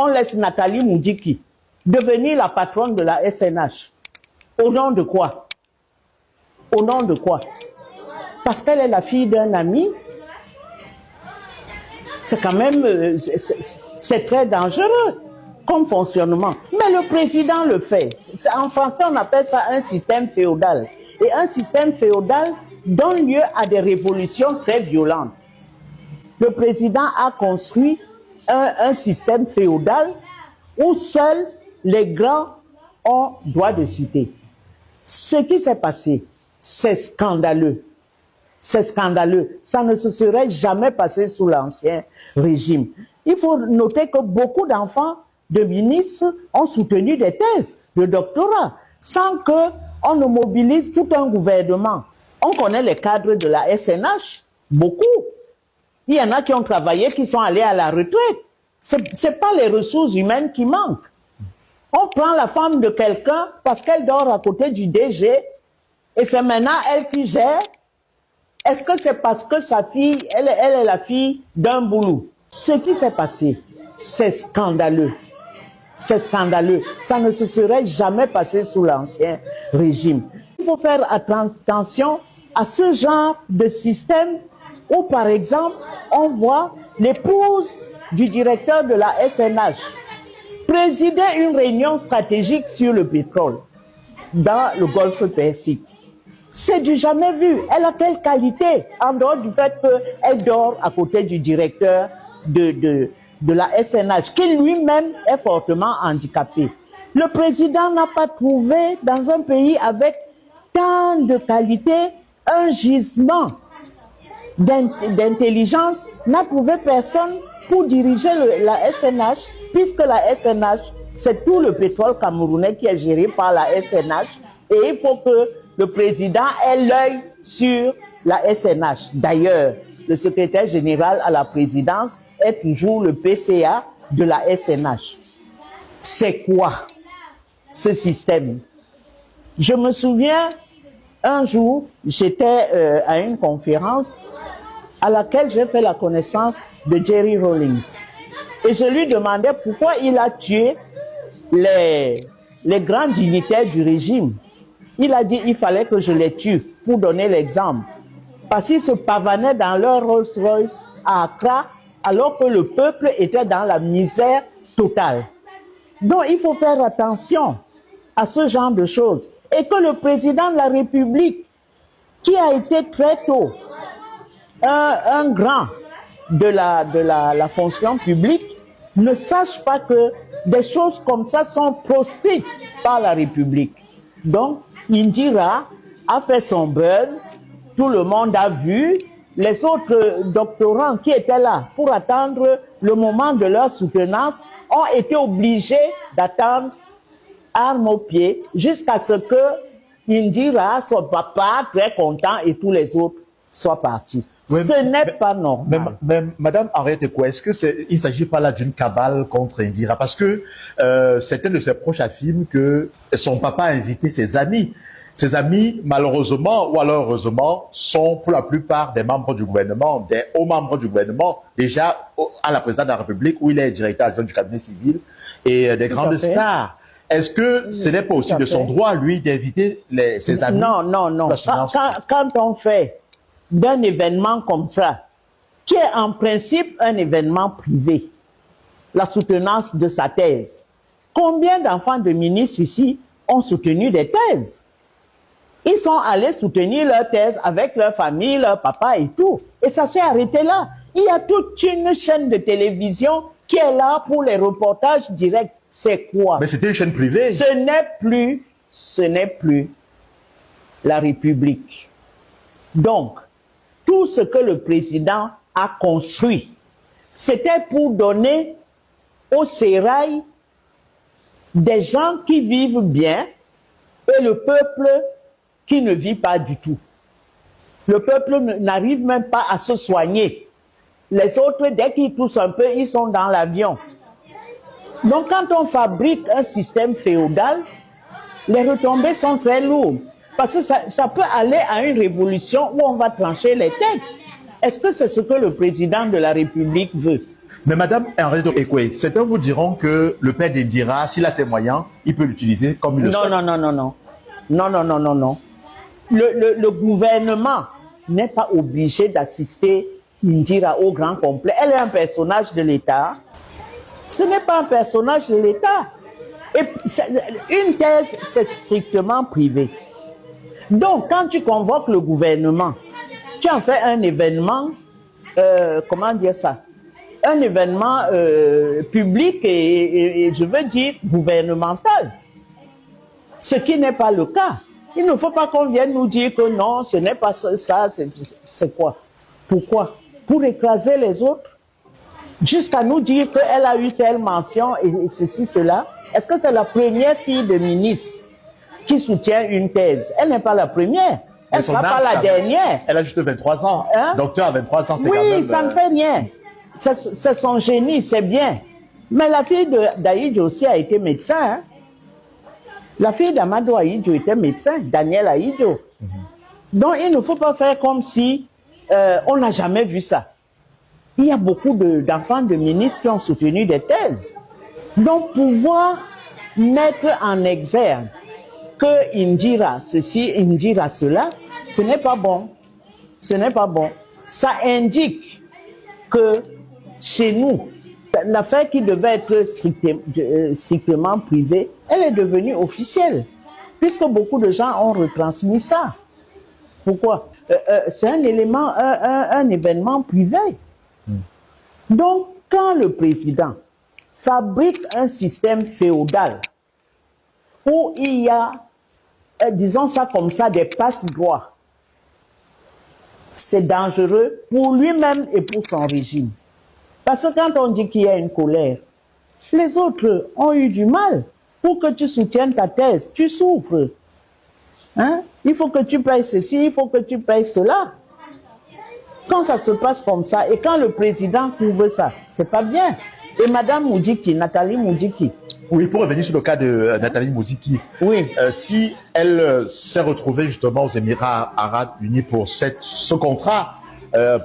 on laisse Nathalie Moudiki devenir la patronne de la SNH. Au nom de quoi? Au nom de quoi? Parce qu'elle est la fille d'un ami. C'est quand même, c'est très dangereux comme fonctionnement. Mais le président le fait. En français, on appelle ça un système féodal. Et un système féodal donne lieu à des révolutions très violentes. Le président a construit un système féodal où seuls les grands ont droit de citer. Ce qui s'est passé, c'est scandaleux. C'est scandaleux. Ça ne se serait jamais passé sous l'ancien régime. Il faut noter que beaucoup d'enfants de ministres ont soutenu des thèses de doctorat sans qu'on ne mobilise tout un gouvernement. On connaît les cadres de la SNH, beaucoup. Il y en a qui ont travaillé, qui sont allés à la retraite. Ce n'est pas les ressources humaines qui manquent. On prend la femme de quelqu'un parce qu'elle dort à côté du DG et c'est maintenant elle qui gère. Est-ce que c'est parce que sa fille, elle est la fille d'un boulot? Ce qui s'est passé, c'est scandaleux. C'est scandaleux. Ça ne se serait jamais passé sous l'ancien régime. Il faut faire attention à ce genre de système où, par exemple, on voit l'épouse du directeur de la SNH présider une réunion stratégique sur le pétrole dans le Golfe Persique. C'est du jamais vu. Elle a quelle qualité, en dehors du fait qu'elle dort à côté du directeur de la SNH, qui lui-même est fortement handicapé. Le président n'a pas trouvé dans un pays avec tant de qualité un gisement d'intelligence, n'a trouvé personne pour diriger la SNH, puisque la SNH, c'est tout le pétrole camerounais qui est géré par la SNH, et il faut que le président ait l'œil sur la SNH. D'ailleurs, le secrétaire général à la présidence est toujours le PCA de la SNH. C'est quoi ce système? Je me souviens, un jour, j'étais à une conférence à laquelle j'ai fait la connaissance de Jerry Rawlings. Et je lui demandais pourquoi il a tué les grands dignitaires du régime. Il a dit qu'il fallait que je les tue pour donner l'exemple. Parce qu'ils se pavanaient dans leur Rolls-Royce à Accra alors que le peuple était dans la misère totale. Donc il faut faire attention à ce genre de choses. Et que le président de la République, qui a été très tôt un grand de la fonction publique, ne sache pas que des choses comme ça sont proscrites par la République. Donc, Indira a fait son buzz, tout le monde a vu, les autres doctorants qui étaient là pour attendre le moment de leur soutenance ont été obligés d'attendre armes aux pieds jusqu'à ce que Indira, son papa, très content et tous les autres soient partis. Oui, ce n'est pas normal. Mais Madame Henriette Ekoué, est-ce qu'il ne s'agit pas là d'une cabale contre Indira? Parce que certains de ses proches affirment que son papa a invité ses amis. Ses amis, malheureusement ou alors heureusement, sont pour la plupart des membres du gouvernement, des hauts membres du gouvernement, déjà à la présidence de la République où il est directeur adjoint du cabinet civil et des grandes stars. Est-ce que ce n'est pas aussi de son droit, lui, d'inviter ses amis? Non, non, non. Quand on fait d'un événement comme ça, qui est en principe un événement privé, la soutenance de sa thèse, combien d'enfants de ministres ici ont soutenu des thèses? Ils sont allés soutenir leur thèse avec leur famille, leur papa et tout. Et ça s'est arrêté là. Il y a toute une chaîne de télévision qui est là pour les reportages directs. C'est quoi? Mais c'était une chaîne privée. Ce n'est plus la République. Donc, tout ce que le président a construit, c'était pour donner au sérail des gens qui vivent bien et le peuple qui ne vit pas du tout. Le peuple n'arrive même pas à se soigner. Les autres, dès qu'ils toussent un peu, ils sont dans l'avion. Donc quand on fabrique un système féodal, les retombées sont très lourdes. Parce que ça peut aller à une révolution où on va trancher les têtes. Est-ce que c'est ce que le président de la République veut? Mais Madame Henriette Ekwe, certains vous diront que le père d'Indira, s'il a ses moyens, il peut l'utiliser comme il le souhaite. Non. Non. Le gouvernement n'est pas obligé d'assister Indira au grand complet. Elle est un personnage de l'État. Ce n'est pas un personnage de l'État. Et une thèse, c'est strictement privé. Donc, quand tu convoques le gouvernement, tu en fais un événement, comment dire ça? Un événement public et je veux dire gouvernemental. Ce qui n'est pas le cas. Il ne faut pas qu'on vienne nous dire que non, ce n'est pas ça, c'est quoi? Pourquoi? Pour écraser les autres? Jusqu'à nous dire qu'elle a eu telle mention et ceci, cela. Est-ce que c'est la première fille de ministre qui soutient une thèse? Elle n'est pas la première. Elle ne sera pas la dernière. Elle a juste 23 ans. Hein? Docteur à 23 ans, c'est oui, quand même... Oui, ça ne fait rien. C'est son génie, c'est bien. Mais la fille d'Aïdjo aussi a été médecin. Hein? La fille d'Amadou Aïdjo était médecin, Daniel Aïdjo. Donc, il ne faut pas faire comme si on n'a jamais vu ça. Il y a beaucoup d'enfants de ministres qui ont soutenu des thèses. Donc, pouvoir mettre en exergue que Indira ceci, Indira cela, ce n'est pas bon. Ce n'est pas bon. Ça indique que chez nous, l'affaire qui devait être strictement privée, elle est devenue officielle, puisque beaucoup de gens ont retransmis ça. Pourquoi? C'est un élément, un événement privé. Donc, quand le président fabrique un système féodal où il y a, disons ça comme ça, des passe-droits, c'est dangereux pour lui-même et pour son régime. Parce que quand on dit qu'il y a une colère, les autres ont eu du mal. Pour que tu soutiennes ta thèse, tu souffres. Hein? Il faut que tu payes ceci, il faut que tu payes cela. Quand ça se passe comme ça, et quand le président couvre ça, c'est pas bien. Et Madame Moudiki, Nathalie Moudiki. Oui, pour revenir sur le cas de Nathalie Moudiki. Oui. Si elle s'est retrouvée justement aux Émirats Arabes Unis pour ce contrat,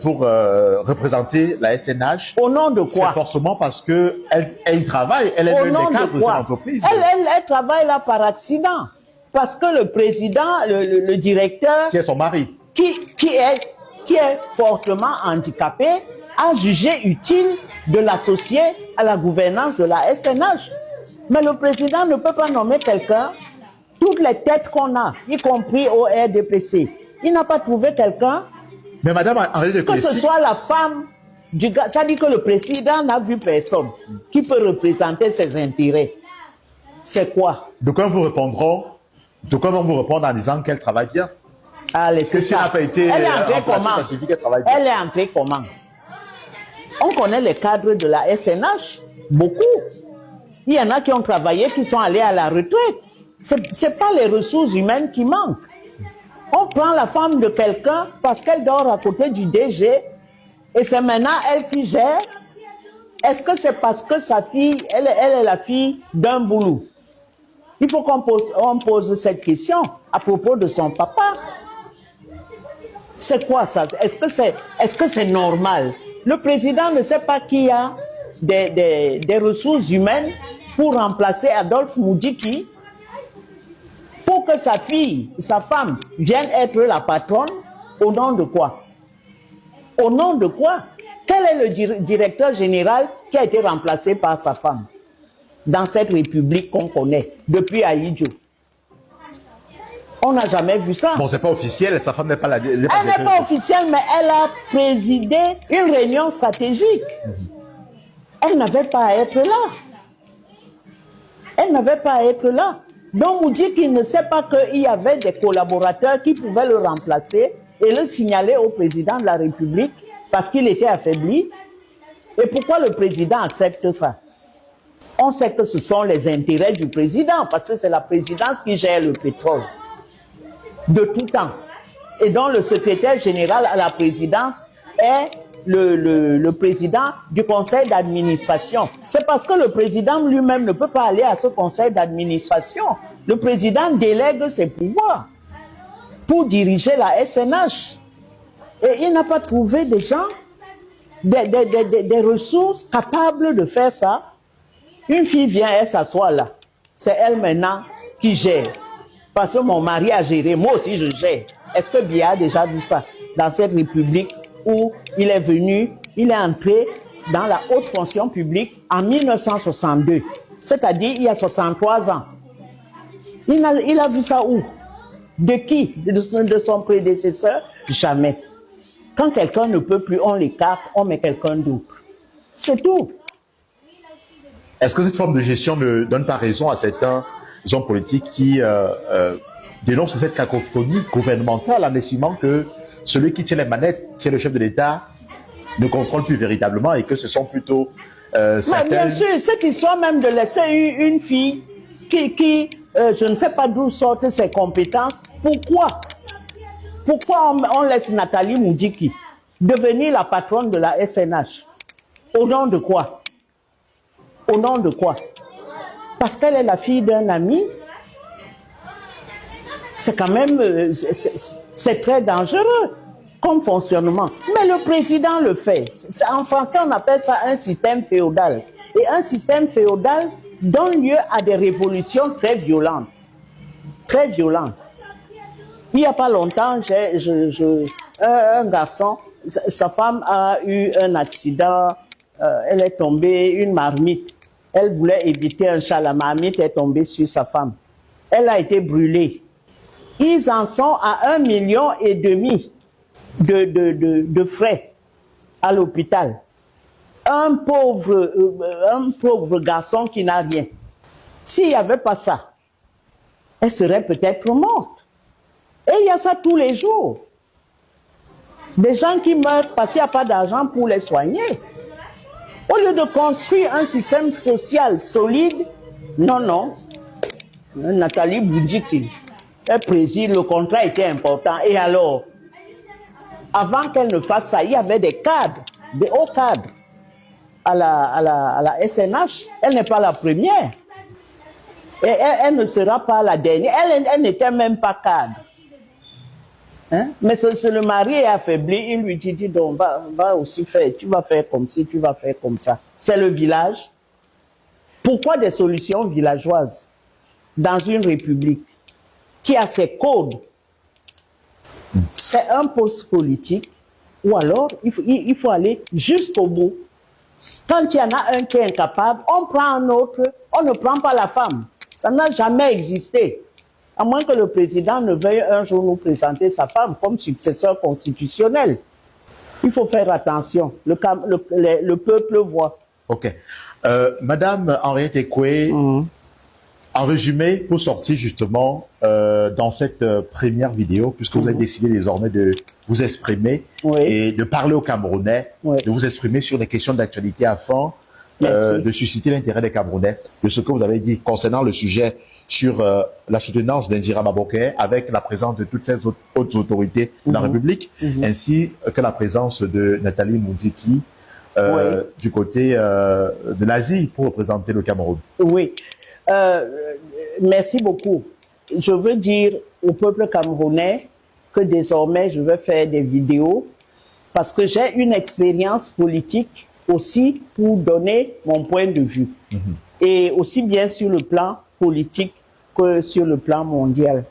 pour représenter la SNH. Au nom de quoi? C'est forcément parce que elle travaille, elle est l'une des cadres de cette entreprise. Elle travaille là par accident. Parce que le président, le directeur... Qui est son mari. Qui est fortement handicapé, a jugé utile de l'associer à la gouvernance de la SNH. Mais le président ne peut pas nommer quelqu'un, toutes les têtes qu'on a, y compris au RDPC. Il n'a pas trouvé quelqu'un. Mais Madame Henriette Ekwe, que ce soit la femme du gars, ça dit que le président n'a vu personne qui peut représenter ses intérêts. C'est quoi? Donc on vous répondront en disant qu'elle travaille bien. Allez, c'est ça. Si elle n'a pas été remplacée, ça signifie qu'elle travaille bien. Elle est entrée comment? On connaît les cadres de la SNH, beaucoup. Il y en a qui ont travaillé, qui sont allés à la retraite. C'est pas les ressources humaines qui manquent. On prend la femme de quelqu'un parce qu'elle dort à côté du DG et c'est maintenant elle qui gère. Est-ce que c'est parce que sa fille, elle est la fille d'un boulot? Il faut qu'on pose cette question à propos de son papa. C'est quoi ça? Est-ce que c'est normal? Le président ne sait pas qu'il y a des ressources humaines pour remplacer Adolphe Moudiki, pour que sa fille, sa femme, vienne être la patronne. Au nom de quoi? Au nom de quoi? Quel est le directeur général qui a été remplacé par sa femme dans cette république qu'on connaît depuis Aïdjo? On n'a jamais vu ça. Bon, c'est pas officiel, sa femme n'est pas la... Elle n'est pas officielle, mais elle a présidé une réunion stratégique. Elle n'avait pas à être là. Elle n'avait pas à être là. Donc, on dit qu'il ne sait pas qu'il y avait des collaborateurs qui pouvaient le remplacer et le signaler au président de la République parce qu'il était affaibli. Et pourquoi le président accepte ça? On sait que ce sont les intérêts du président parce que c'est la présidence qui gère le pétrole de tout temps. Et donc, le secrétaire général à la présidence est le président du conseil d'administration. C'est parce que le président lui-même ne peut pas aller à ce conseil d'administration. Le président délègue ses pouvoirs pour diriger la SNH. Et il n'a pas trouvé des gens des ressources capables de faire ça. Une fille vient, elle s'assoit là. C'est elle maintenant qui gère. Parce que mon mari a géré, moi aussi je gère. Est-ce que Biya a déjà vu ça dans cette république où il est venu, il est entré dans la haute fonction publique en 1962, c'est-à-dire il y a 63 ans. Il a vu ça où? De qui? De son prédécesseur? Jamais. Quand quelqu'un ne peut plus, on l'écarte, on met quelqu'un d'autre. C'est tout. Est-ce que cette forme de gestion ne donne pas raison à certains hommes politiques qui dénoncent cette cacophonie gouvernementale en estimant que celui qui tient les manettes, qui est le chef de l'État, ne contrôle plus véritablement et que ce sont plutôt certaines... Bien sûr, cette histoire même de laisser une fille qui je ne sais pas d'où sortent ses compétences, pourquoi on laisse Nathalie Moudjiki devenir la patronne de la SNH? Au nom de quoi? Au nom de quoi? Parce qu'elle est la fille d'un ami. C'est quand même, c'est très dangereux comme fonctionnement. Mais le président le fait. En français, on appelle ça un système féodal. Et un système féodal donne lieu à des révolutions très violentes. Très violentes. Il n'y a pas longtemps, un garçon, sa femme a eu un accident, elle est tombée, une marmite. Elle voulait éviter un chat, la marmite est tombée sur sa femme. Elle a été brûlée. Ils en sont à 1,5 million de frais à l'hôpital. Un pauvre garçon qui n'a rien. S'il n'y avait pas ça, elle serait peut-être morte. Et il y a ça tous les jours. Des gens qui meurent parce qu'il n'y a pas d'argent pour les soigner. Au lieu de construire un système social solide, non. Nathalie Moudjiki, elle préside, le contrat était important. Et alors, avant qu'elle ne fasse ça, il y avait des cadres, des hauts cadres à la SNH. Elle n'est pas la première. Et elle ne sera pas la dernière. Elle n'était même pas cadre. Hein? Mais c'est le mari est affaibli, il lui dit donc va aussi faire, tu vas faire comme ci, tu vas faire comme ça. C'est le village. Pourquoi des solutions villageoises dans une république qui a ses codes? C'est un poste politique ou alors il faut aller jusqu'au bout. Quand il y en a un qui est incapable, on prend un autre, on ne prend pas la femme. Ça n'a jamais existé. À moins que le président ne veuille un jour nous présenter sa femme comme successeur constitutionnel. Il faut faire attention. Le peuple voit. Ok. Madame Henriette Ekwe, en résumé, pour sortir justement dans cette première vidéo, puisque vous avez décidé désormais de vous exprimer et de parler aux Camerounais, de vous exprimer sur des questions d'actualité afin de susciter l'intérêt des Camerounais, de ce que vous avez dit concernant le sujet sur la soutenance d'Indira Maboke avec la présence de toutes ces autres autorités de la République, ainsi que la présence de Nathalie Moudjiki du côté de l'Asie pour représenter le Cameroun. Oui, merci beaucoup. Je veux dire au peuple camerounais que désormais je vais faire des vidéos parce que j'ai une expérience politique aussi pour donner mon point de vue. Et aussi bien sur le plan politique que sur le plan mondial.